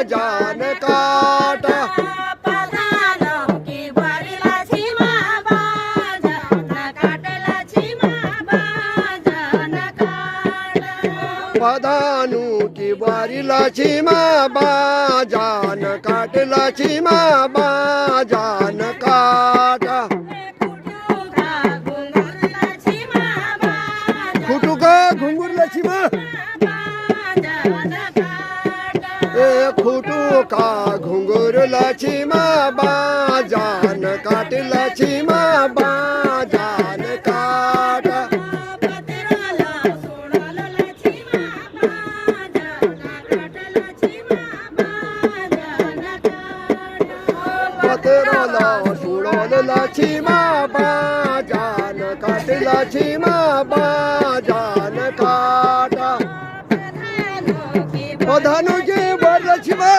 बाजान काटा पधानु की बारीला चिमा बाजान काटला चिमा बाजान काटा खुटुका घुंगुरला चिमा ए खुटुका घुंगुरला चिमा बाजान काटला चिमा बाजान काटा पत्रोला सोडवला चिमा बाजान काटला चिमा बाजान काटा पधानु की वरला चिमा